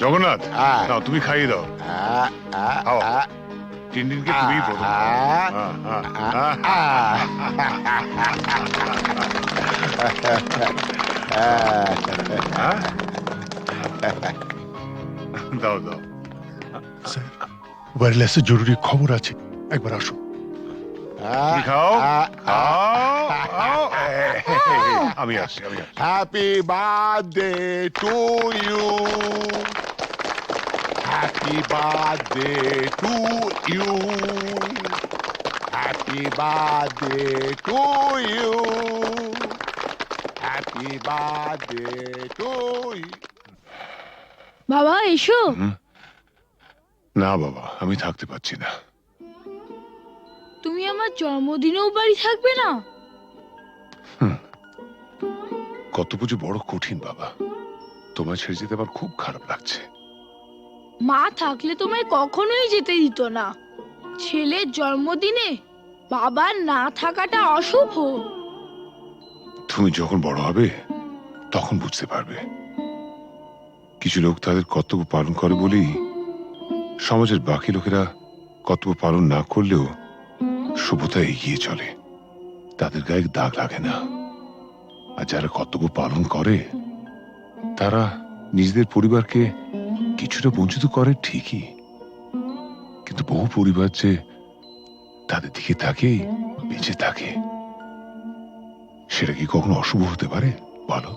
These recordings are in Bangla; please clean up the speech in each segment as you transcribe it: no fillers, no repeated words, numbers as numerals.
জগন্নাথ, নাও তুমি খাইয়ে দাও। খাও। টিনটিনকে তুমি প্রথম দাও দাও। স্যার, ওয়্যারলেসে জরুরি খবর আছে, একবার আসুন। তুমি খাও খাও খাও। আমি আসছি, আমি আসছি। Happy birthday to you. Happy birthday to you. Happy birthday to you. Happy birthday to you. বাবা এসো। না বাবা, আমি থাকতে পারছি না। তুমি আমার জন্মদিনেও বাড়ি থাকবে না? কত পুজো বড় কঠিন বাবা, তোমায় ছেড়ে যেতে আমার খুব খারাপ লাগছে। মা থাকলে তোমায় কখনোই যেতে দিত না। ছেলের জন্মদিনে বাবার না থাকাটা অশুভ। তুমি যখন বড় হবে তখন বুঝতে পারবে। কিছু লোক তাদের কর্তব্য পালন করে বলেই সমাজের বাকি লোকেরা কর্তব্য পালন না করলেও সভ্যতা এগিয়ে চলে, তাদের গায়ে দাগ লাগে না। আর যারা কর্তব্য পালন করে তারা নিজেদের পরিবারকে কিছুটা বঞ্চিত করে ঠিকই, কিন্তু বহু পরিবার যে তাদের দিকে তাকিয়ে বেঁচে থাকে, সেটা কি কখনো অশুভ হতে পারে বলো?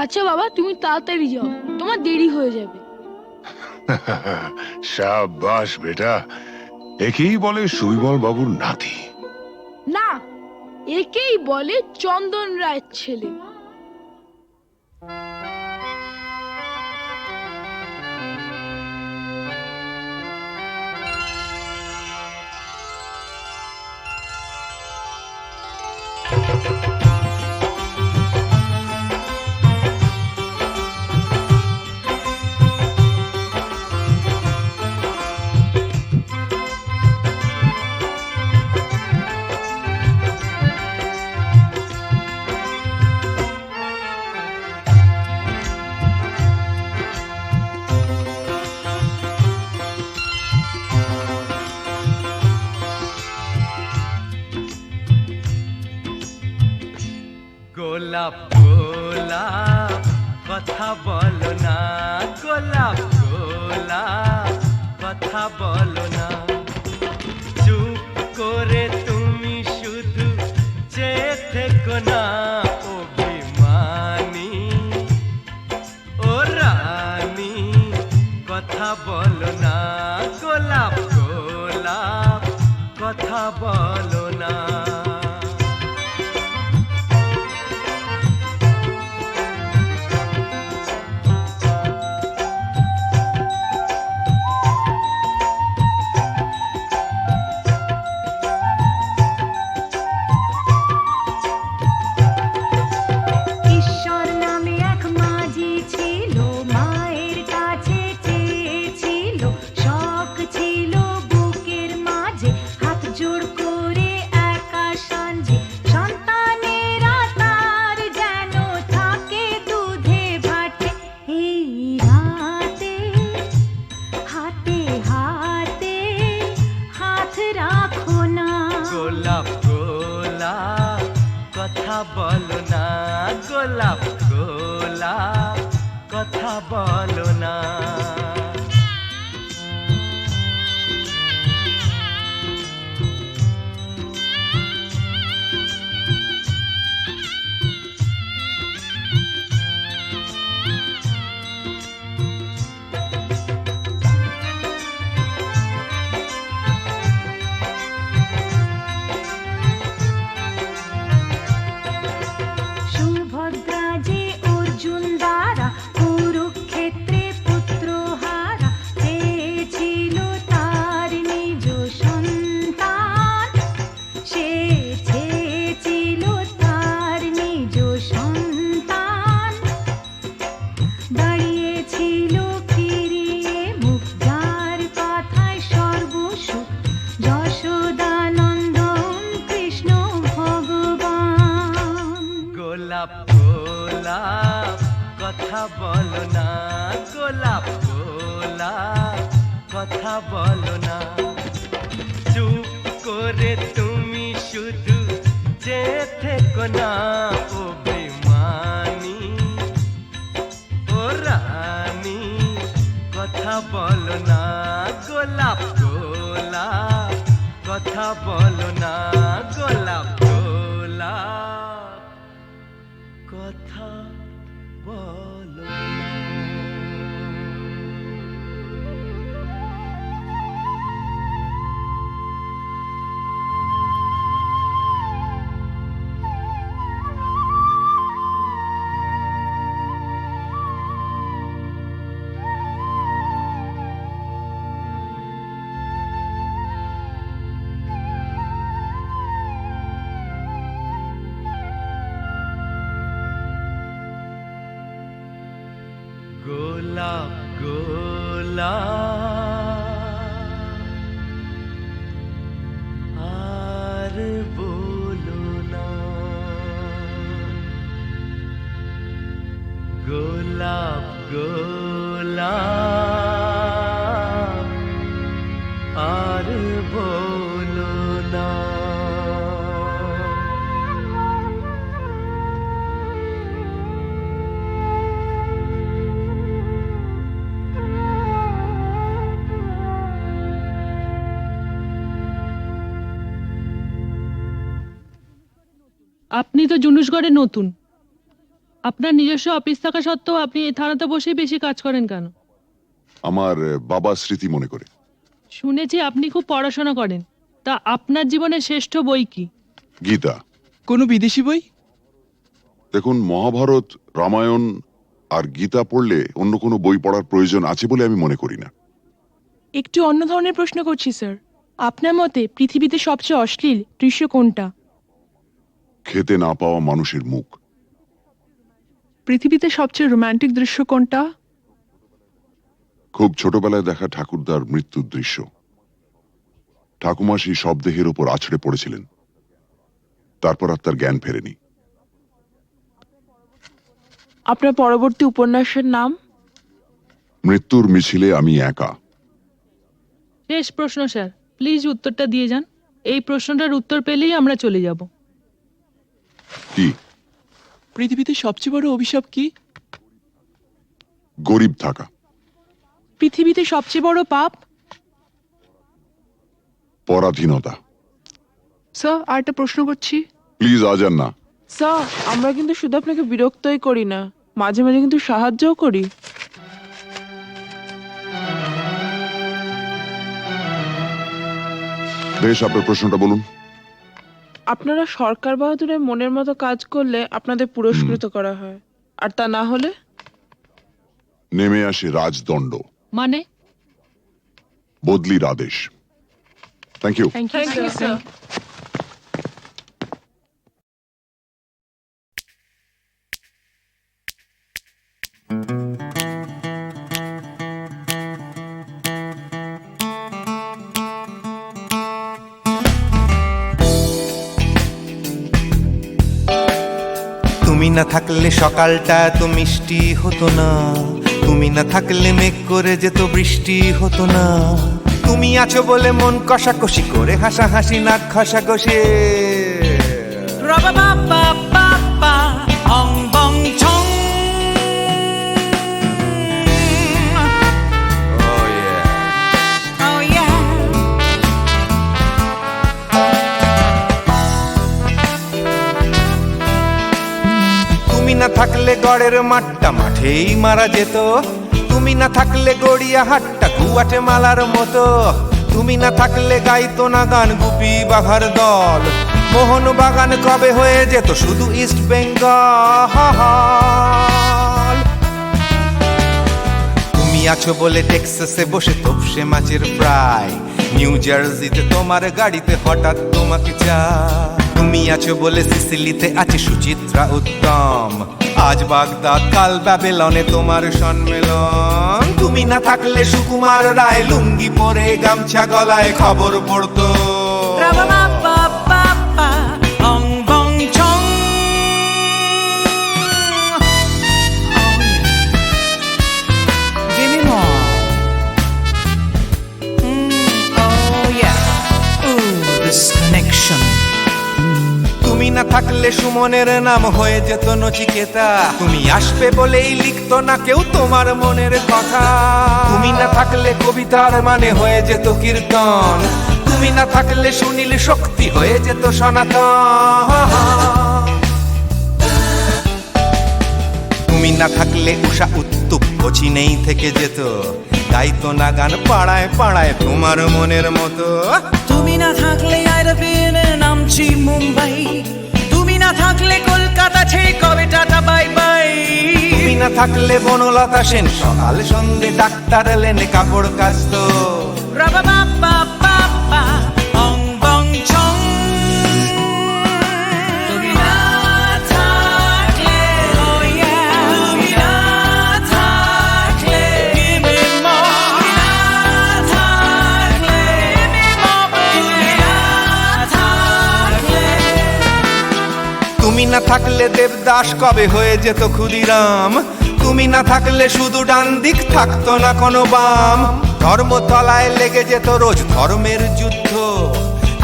আচ্ছা বাবা, তুমি তাড়াতাড়ি যাও, তোমার দেরি হয়ে যাবে। শাবাশ বেটা, একেই বলে সুবিমল বাবুর নাতি। না, একেই বলে চন্দন রায়ের ছেলে। গোলাপ গোলাপ কথা বলো না, গোলাপ গোলাপ কথা বলো না, চুপ করে তুমি শুধু চেয়ে থেকো না। অভিমানী ও রানী কথা বলো না, গোলাপ গোলাপ কথা বলো না। ঈশ্বর নামে এক মাঝি ছিল, মায়ের কাছে চেয়েছিল, শখ ছিল বুকের মাঝে, হাত জোড় করে একা সাঞ্জে, সন্তানেরা তার যেন থাকে দুধে ভাটে। এই রাতে হাতে হাতে হাত রাখো না, গোলাপ গোলাপ কথা বলো না, গোলাপ গোলাপ কথা বলো না। সুভদ্রা যে অর্জুন দ্বারা কুরুক্ষেত্রে পুত্র হারা, চেয়েছিল তার নিজ সন্তান, সে চেয়েছিল তার নিজ সন্তান, দাঁড়িয়েছিল ফিরিয়ে মুখ, যার কথায় সর্বসুখ, যশোদানন্দন কৃষ্ণ ভগবান। গোলাপ গোলাপ কথা বলো না, গোলাপ গোলাপ কথা বলো না। চুপ করে তুমি শুধু যে থেকো না, ও বেমানি ও রানী কথা বলো না, গোলাপ গোলাপ কথা বলো না, গোলাপ গোলাপ কথা বলো না। গোলাপ গোলাপ আর বলো না, গোলাপ গোলাপ আর বলো না। আপনি তো জুনুসগড়ে নতুন, আপনার নিজস্ব অফিস থাকা সত্ত্বেও আপনি এই থানাতে বসেই বেশি কাজ করেন কেন? আমার বাবার স্মৃতি মনে করে। শুনেছি আপনি খুব পড়াশোনা করেন, তা আপনার জীবনের শ্রেষ্ঠ বই কি? গীতা। কোনো বিদেশি বই? দেখুন, মহাভারত, রামায়ণ আর গীতা পড়লে অন্য কোনো বই পড়ার প্রয়োজন আছে বলে আমি মনে করি না। একটু অন্য ধরনের প্রশ্ন করছি স্যার। আপনার মতে পৃথিবীতে সবচেয়ে অশ্লীল দৃশ্য কোনটা? খেতে না পাওয়া মানুষের মুখ। পৃথিবীতে সবচেয়ে রোমান্টিক দৃশ্য কোনটা? খুব ছোটবেলায় দেখা ঠাকুরদার মৃত্যুর দৃশ্য। ঠাকুমা সেই শবদেহের ওপর আছড়ে পড়েছিলেন, তারপর আর তার জ্ঞান ফেরেনি। আপনার পরবর্তী উপন্যাসের নাম? মৃত্যুর মিছিলে আমি একা। শেষ প্রশ্ন স্যার, প্লিজ উত্তরটা দিয়ে যান। এই প্রশ্নটার উত্তর পেলেই আমরা চলে যাব। কি? পৃথিবীতে সবচেয়ে বড় অভিশাপ কি? গরিব থাকা। পৃথিবীতে সবচেয়ে বড় পাপ? পরাধীনতা। স্যার, আর একটা প্রশ্ন করছি। প্লিজ আজ আর না। স্যার, আমরা কিন্তু শুধু আপনাকে বিরক্তই করি না, মাঝে মাঝে কিন্তু সাহায্যও করি। বেশ, আপনার প্রশ্নটা বলুন। আপনারা সরকার বাহাদুরের মনের মতো কাজ করলে আপনাদের পুরস্কৃত করা হয়, আর তা না হলে? নেমে আসে রাজদণ্ড, মানে? বদলির আদেশ। Thank you. Thank you sir. তুমি না থাকলে সকালটা এত মিষ্টি হতো না, তুমি না থাকলে মেঘ করে যেত বৃষ্টি হতো না। তুমি আছো বলে মন কষাকষি করে হাসাহাসি নাক ঘষাঘষি। তুমি না থাকলে গড়ের মাঠটা মাঠেই মারা যেত, তুমি না থাকলে গড়িয়া হাটটা গুয়াটে মালার মতো। তুমি না থাকলে গাইতো না গান গুপি বাঘার দল, মোহন বাগান কবে হয়ে যেত শুধু ইস্ট বেঙ্গল। তুমি আছো বলে টেক্সাসে বসে তোপসে মাছের ফ্রাই, নিউ জার্সিতে তোমার গাড়িতে হঠাৎ তোমাকে চাই। তুমি আছো বলে সিসিলিতে আছে সুচিত্রা উত্তম, আজ বাগদাদ কাল ব্যাবিলনে তোমার সম্মেলন। তুমি না থাকলে সুকুমার রায় লুঙ্গি পরে গামছা গলায় খবর পড়তো। না থাকলে সুমনের নাম হয়ে যেত নচিকেতা, তুমি আসবে বলেই লিখতো না কেউ তোমার মনের কথা। তুমি না থাকলে কবিতার মানে হয়ে যেত কীর্তন, তুমি না থাকলে সুনীল শক্তি হয়ে যেত সনাতন। তুমি না থাকলে উষা উত্তুপ নেই থেকে যেত, গাইতো না গান পাড়ায় পাড়ায় তোমার মনের মতো। তুমি না থাকলে আইরবিনে নামছি মুম্বাই, তুমি না থাকলে কলকাতা ছেড়ে কবে টাটা বাই বাই। তুমি না থাকলে বনলতা সেন সকাল সন্ধে ডাক্তার লেনে কাপড় কাচতো। রাবা বাবা বাবা অং বং চং। তুমি না থাকলে oh yeah, তুমি না থাকলে give me more, তুমি না থাকলে give me more, তুমি না থাকলে। তুমি না থাকলে দেবদাস কবে হয়ে যেত ক্ষুদিরাম, তুমি না থাকলে শুধু ডান দিক থাকতো না কোনো বাম। ধর্মতলায় লেগে যেত রোজ ধর্মের যুদ্ধ,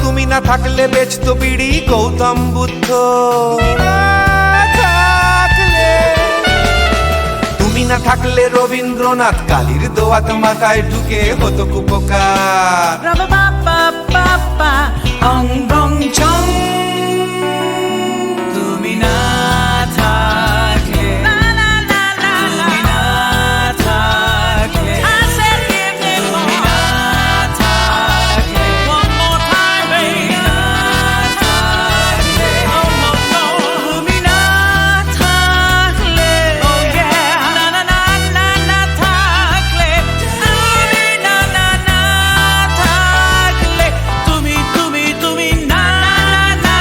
তুমি না থাকলে বেচতো বিড়ি গৌতম বুদ্ধ। তুমি না থাকলে রবীন্দ্রনাথ কালীর দোয়াত মাথায় ঢুকে হতো কুপকার। রাবা বাবা বাবা অং বং চং। তুমি না থাকলে না না না না, তুমি না থাকলে I said give me more, তুমি না থাকলে one more time baby, তুমি না থাকলে oh no no, তুমি না থাকলে oh yeah, না না না না না থাকলে, তুমি না না না থাকলে, তুমি তুমি তুমি না না না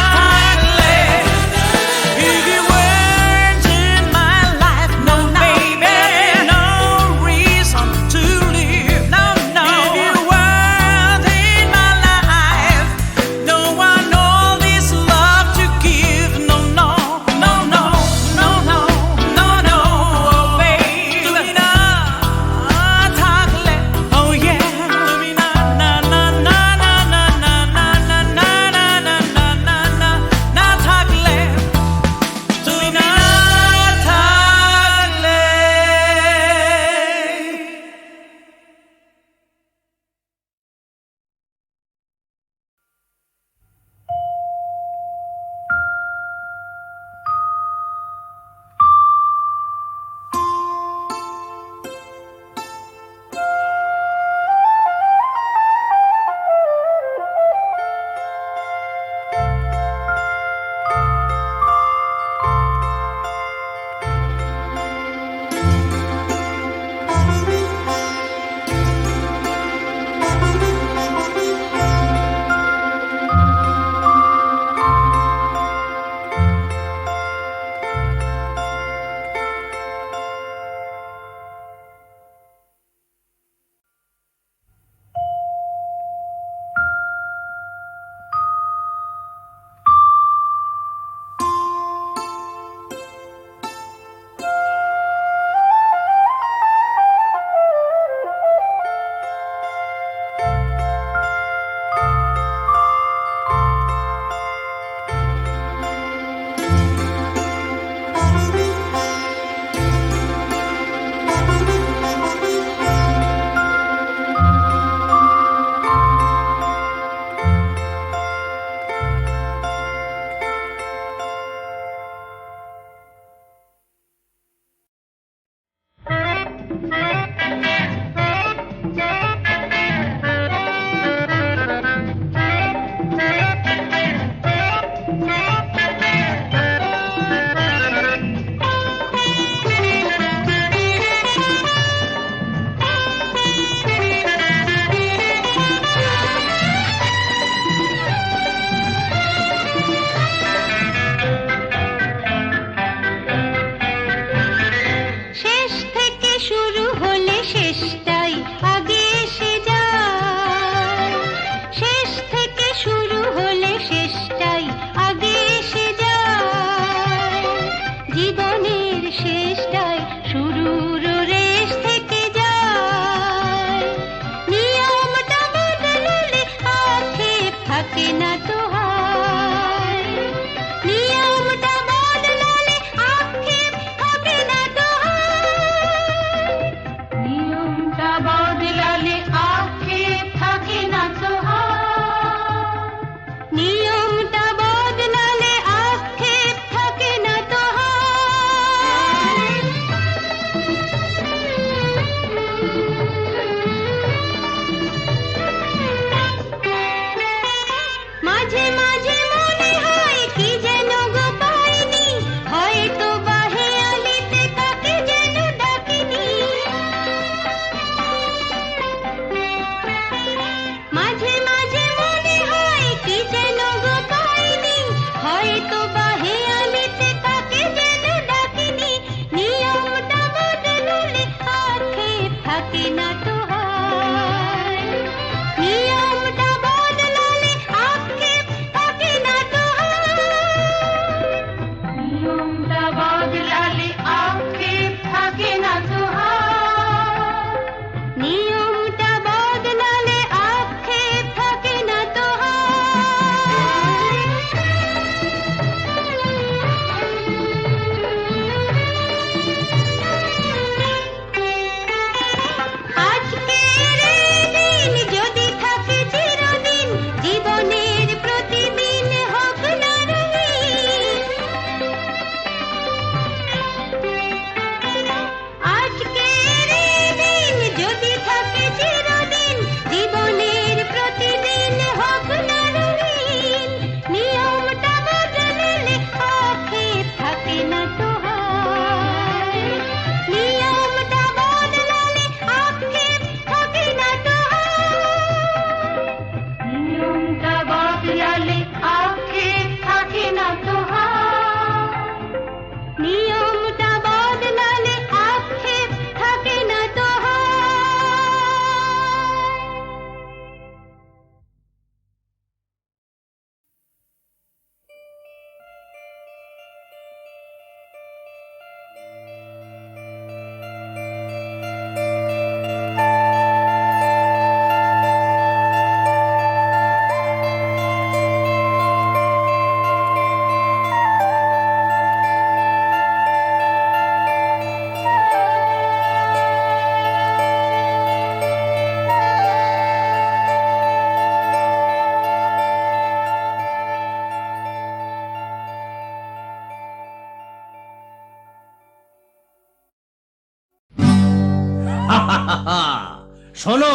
শোনো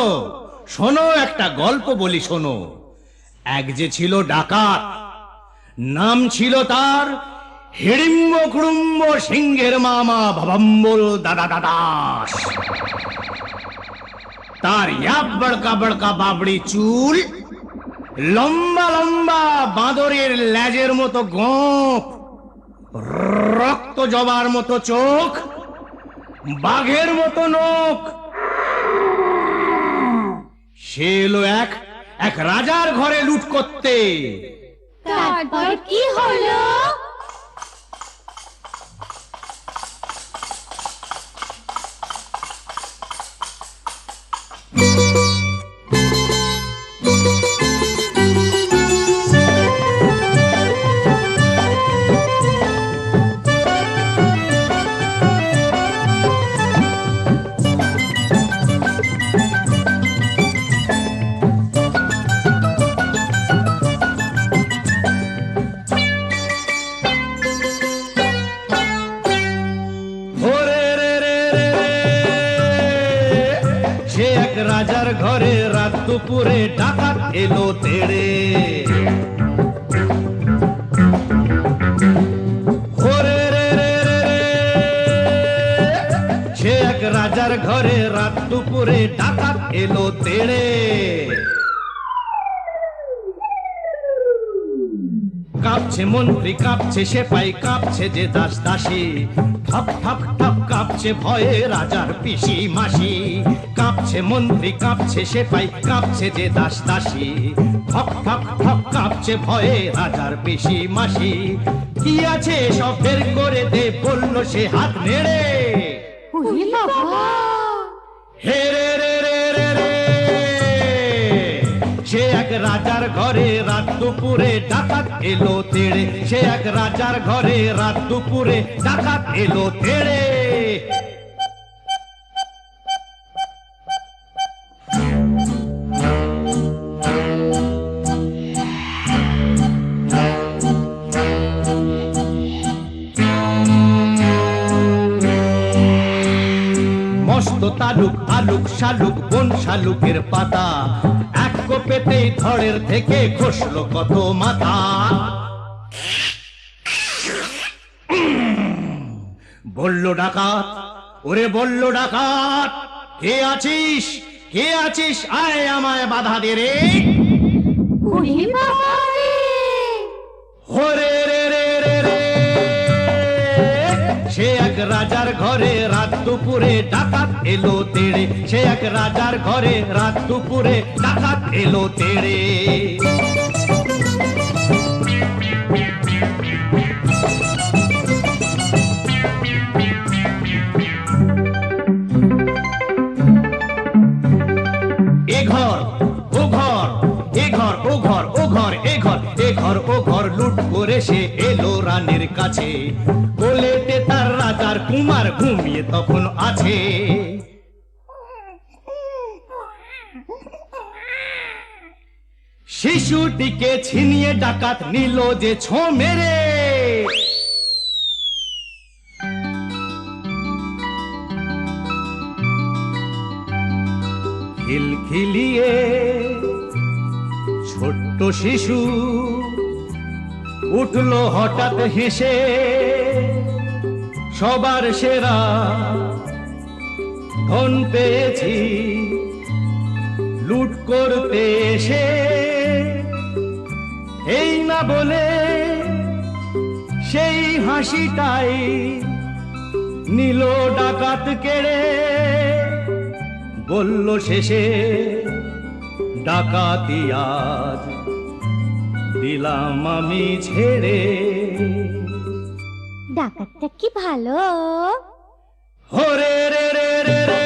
শোনো, একটা গল্প বলি শোনো। এক যে ছিল ডাকাত, নাম ছিল তার হিড়িম্ব কুড়ুম্ব সিংহের মামা ভবম্বল দাদা দাদাস। তার ইয়াব বড়কা বড়কা বাবড়ি চুল, লম্বা লম্বা বাঁদরের লেজের মতো গোঁফ, রক্ত জবার মতো চোখ, বাঘের মতো নখ। সে এলো এক রাজার ঘরে লুট করতে। তারপর কি হলো? রাজার ঘরে রাত দুপুরে ডাকাত এলো তেড়ে। সে এক রাজার ঘরে রাত দুপুরে ডাকাত এলো তেড়ে। কাঁপছে মন্ত্রী, কাঁপছে সেপাই, কাঁপছে যে দাস দাসী। ঠপ ঠপ ঠপ কাঁপছে ভয়ে রাজার পিসি মাসি। কাঁপছে মন্ত্রী, কাঁপছে সেপাই, কাঁপছে যে দাস দাসী। ঠক ঠক ঠক কাঁপছে ভয়ে রাজার পিসি মাসি। কি আছে সব বের করে দে, বলল সে হাত নেড়ে। হে রে রে রে রে রে, সে এক রাজার ঘরে রাত দুপুরে ডাকাত এলো তেড়ে। সে এক রাজার ঘরে রাত দুপুরে ডাকাত এলো তেড়ে। মস্ত তালুক আলুক শালুক বন শালুকের পাতা, এক কোপেতেই ধড়ের থেকে খসলো কত মাথা। বলল ডাকাত, ওরে বলল ডাকাত, কে আছিস কে আছিস, আয় আমায় বাধা দে রে। হরে রে রে রে রে, সে এক রাজার ঘরে রাত দুপুরে ডাকাত এলো তেড়ে। সে এক রাজার ঘরে রাত দুপুরে ডাকাত এলো তেড়ে। এ ঘর ও ঘর, এ ঘর ও ঘর, ও ঘর এ ঘর, এ ঘর ও ঘর লুট করে সে এলো রানীর কাছে। কোলেতে তার রাজার কুমার ঘুমিয়ে তখন আছে। শিশুটিকে ছিনিয়ে ডাকাত নিল যে ছো মেরে। খিলখিলিয়ে ছোট্ট শিশু উঠলো হঠাৎ হেসে। সবার সেরা ধন পেয়েছি লুট করতে এসে। এই না বলে সেই হাসিটাই নিল ডাকাত কেড়ে। বলল শেষে ডাকাতি আজ দিলাম আমি ছেড়ে। ডাকাতটা কি ভালো। হরে রে রে রে রে,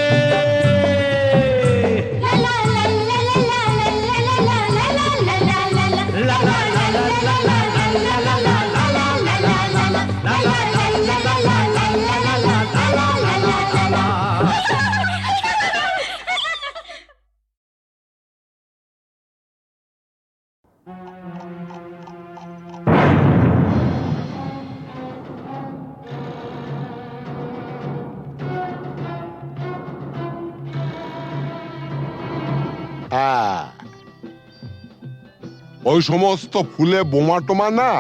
ওই সমস্ত ফুলে বোমা টোমা না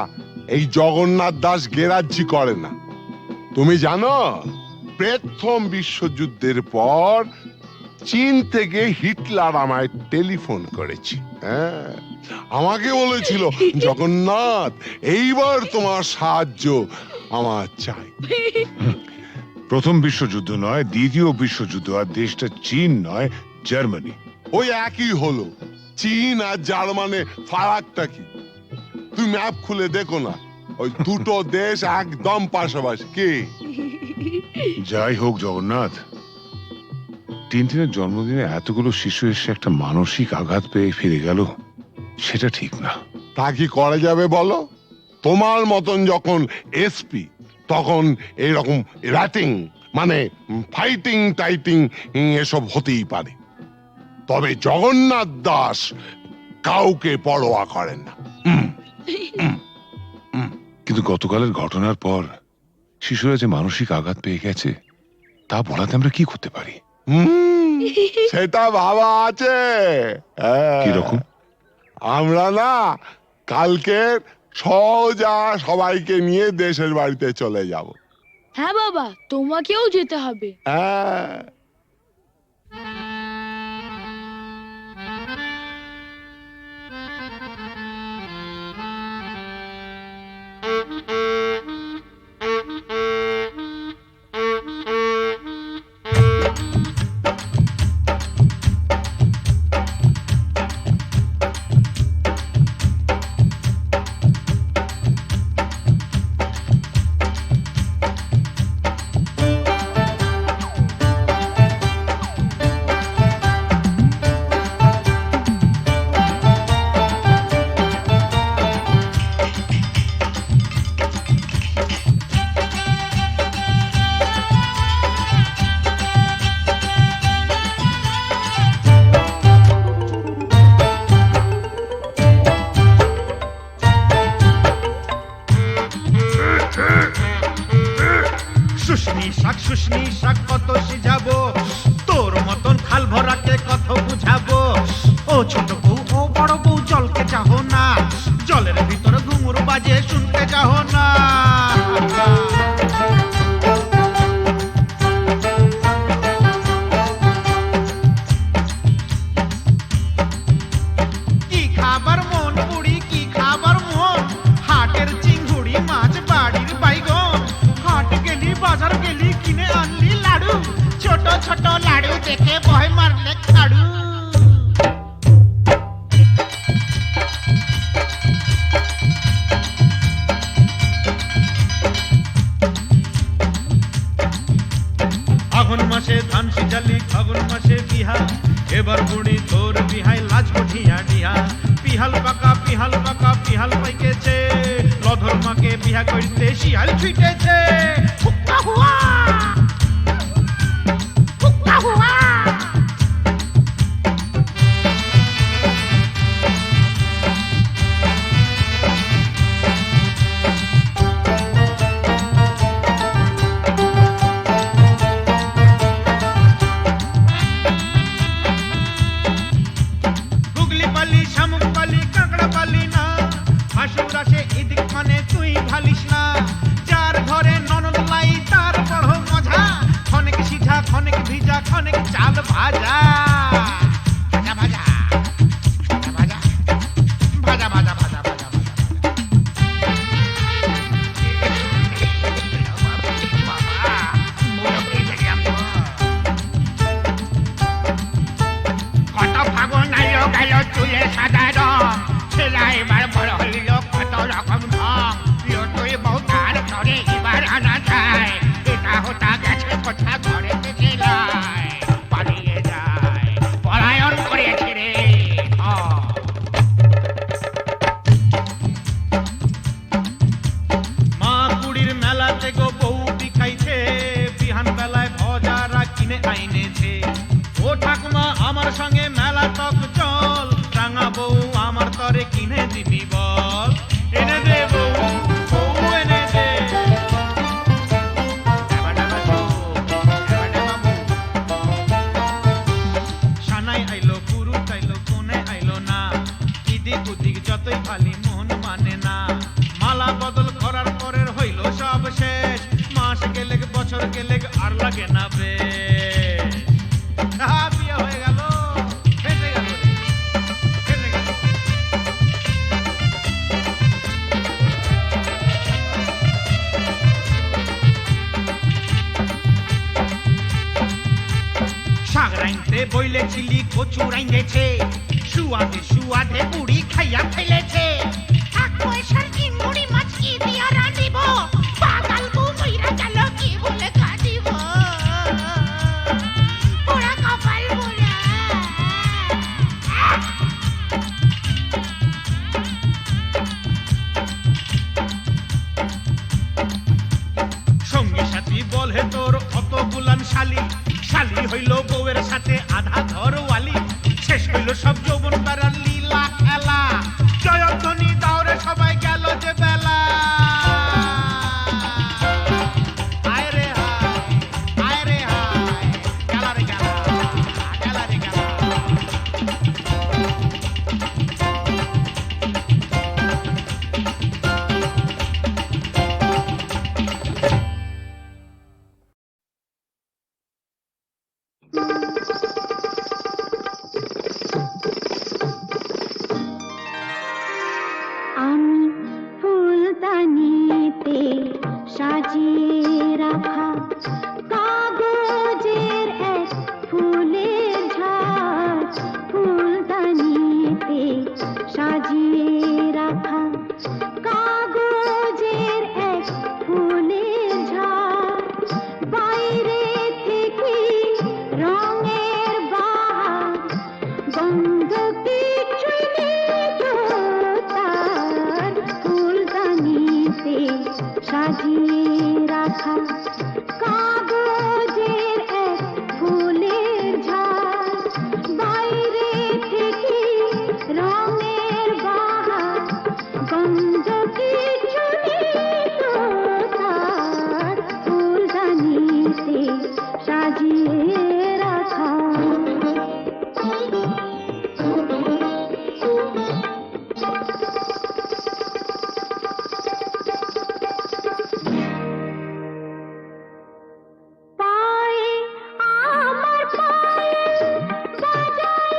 এই জগন্নাথ দাস গেরাজ্জি করে না। তুমি জানো প্রথম বিশ্বযুদ্ধের পর চীন থেকে হিটলার আমায় টেলিফোন করেছে। হ্যাঁ, আমাকে বলেছিল জগন্নাথ এইবার তোমার সাহায্য আমার চাই। প্রথম বিশ্বযুদ্ধ নয়, দ্বিতীয় বিশ্বযুদ্ধ, আর দেশটা চীন নয়, জার্মানি। ওই একই হলো। চীন আর জার্মানে ফারাকটা কি? তুমি ম্যাপ খুলে দেখো না, ওই দুটো দেশ একদম পাশাপাশি। কি যাই হোক জগন্নাথ, টিনটিনের জন্মদিনে এতগুলো শিশু এসে একটা মানসিক আঘাত পেয়ে ফিরে গেল, সেটা ঠিক না। তা কি করা যাবে বলো? তোমার মতন যখন এসপি তখন এইরকম র্যাটিং মানে ফাইটিং টাইটিং এসব হতেই পারে, তবে জগন্নাথ দাস কাউকে পরোয়া করেন না। কিন্তু গতকালের ঘটনার পর শিশুরা যে মানসিক আঘাত পেয়ে গেছে, তা বলাতে আমরা কি করতে পারি? সেটা ভাবা আছে। কিরকম? আমরা না কালকে সোজা সবাইকে নিয়ে দেশের বাড়িতে চলে যাব। হ্যাঁ বাবা, তোমাকেও যেতে হবে। হ্যাঁ, শুশনি শাক কত সিজাবো, তোর মতন খাল ভরাকে কত বুঝাবো। ও ছোট বউ ও বড় বউ জলকে চাহো না, জলের ভিতরে ঘুঙুর বাজে শুনতে চাহো না। কি খাবার মন পুরি, কি খাবার মন, হাটের চিংড়ি মাছ বাড়ির বাইগন, হাট গেলি বাজার গেলি কিনে আনলি লাড়ু, ছোট ছোট লাড়ু দেখে ভয় মারলে খাড়ু। আঘন মাসে ধান সিজালি, ফাগুন মাসে বিহা, এবার বুড়ি তোর বিহাই লাজ কঠিয়া ডিহা। পিহাল পাকা পিহাল পাইকেছে, লধর মাকে বিহা করতে শিয়াল ছুটেছে। হুক্কা হুয়া, হুক্কা হুয়া। গুগলি পালি, শামুক পালি, কাঁকড়া পালি না, হাসুর আসে এদিক মানে তুই ভালিস না। যার ঘরে ননদ লাই তার বড় মজা, খনেক সিঝা খনেক ভিজা খনেক চাল ভাজা। ভাজা ভাজা ভাজা ভাজা ভাজা ভাজা ভাজা কত ফাগুন আইলো গেল চুলে সাদা রং, ছেলা এবার বড় হইল কত রকম ঢং। প্রিয় তুই বউ তার তরে এবার আনা যায়, এটা হতা গেছে কথা ঘরে থেকে যায়, পালিয়ে যায় পলায়ন করেছে রে। মা কুড়ির মেলাতে গো বউ বিখাইছে, বিহান বেলায় ভজারা কিনে আইনেছে। ও ঠাকুমা আমার সঙ্গে মেলা তক চল, রাঙা বউ আমার তরে কিনে দিবি বল। এনে দে বউ, বউ এনে দে। ডাবা ডাবা বউ, ডাবা ডাবা বউ। সানাই আইলো পুরুষ আইলো কোনে আইলো না, ইদিক উদিক যতই লাগে না বেশ। বিয়ে হয়ে গেল, ফেসে গেল রে, ফেসে গেল। শাক রাইনতে বইলেছিলি কচু রাইন্দেছে, সুয়াদে সুয়াদে বুড়ি খাইয়া ফেলেছে। এক পয়সার চিংড়ি মাছ কি দিয়া রাঁধিব, পাগাল বউ মইরা গেল কি বলে কাঁদিব, পোড়া কপাল পোড়া। সঙ্গী সাথী বলে তোর অত গুলান শালি, শালি হইল বউয়ের সাথে আধা ঘরওয়ালি। শেষ হইল সব যৌবন বেড়ার লীলা খেলা, জয়ধ্বনি দাওরে সবাই গেল যে বেলা। আয় রে হায়, আয় রে হায়, গেলা রে গেলা, গেলা রে গেলা। আমি ফুলদানিতে সাজিয়ে রাখা কাগজের এক ফুলের ঝাড়, ফুলদানিতে সাজিয়ে রাখা কাগজের এক ফুলের ঝাড়, বাইরে থেকে রঙের বাহার, গন্ধ কিছুই নেই তো তার, ফুলদানিতে সাজিয়ে রাখা কাগজের এক ফুলের ঝাড়, বাইরে থেকে রঙের বাহার, গন্ধ কিছু নেই তো তার, ফুলদানিতে সাজিয়ে রাখা। পায়ে আমার পায়েল বাজাই,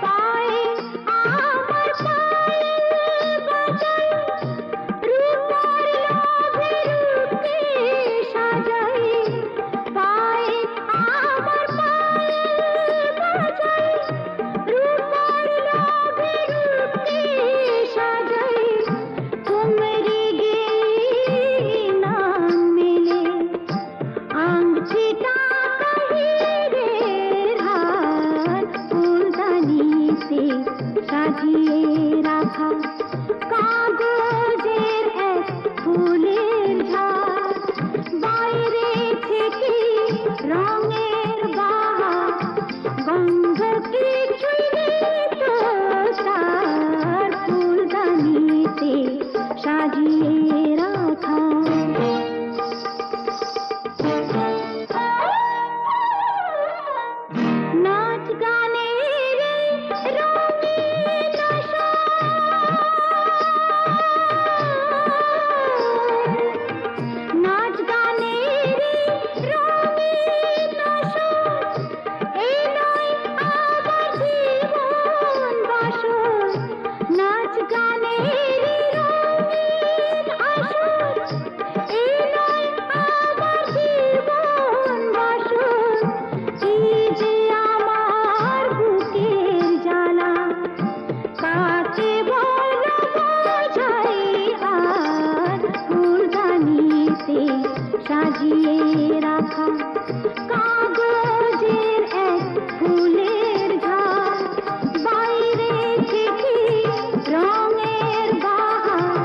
পায়ে আমার পায়েল বাজাই, রূপার লোভে রূপকে সাজাই, পায়ে আমার পায়েল বাজাই, রূপার লোভে রূপকে সাজাই, তোমরি গেয়ে নাম মেলে আংটিটা কাহিরের হার, ফুলদানিতে সাজিয়ে রাখা কাগজের এক ফুলের ঝাড়, বাইরে থেকে রঙের বাহার, গন্ধ কিছুই নেই তো তার, ফুলদানিতে সাজিয়ে রাখা। নাচ গানের রঙিন আশা, নাচ গানের রঙিন আশা, এই নয় আমার জীবন বাসর, নাচ গানের রঙিন আশা, এই নয় আমার জীবন বাসর, এই যে আমার বুকের জ্বালা, কাকে বলো বোঝাই আর, ফুলদানিতে সাজিয়ে রাখা কাগজের এক ফুলের ঝাড়, বাইরে থেকে রঙের বাহার,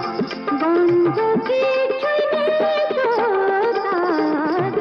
গন্ধ কিছুই নেই তো তার,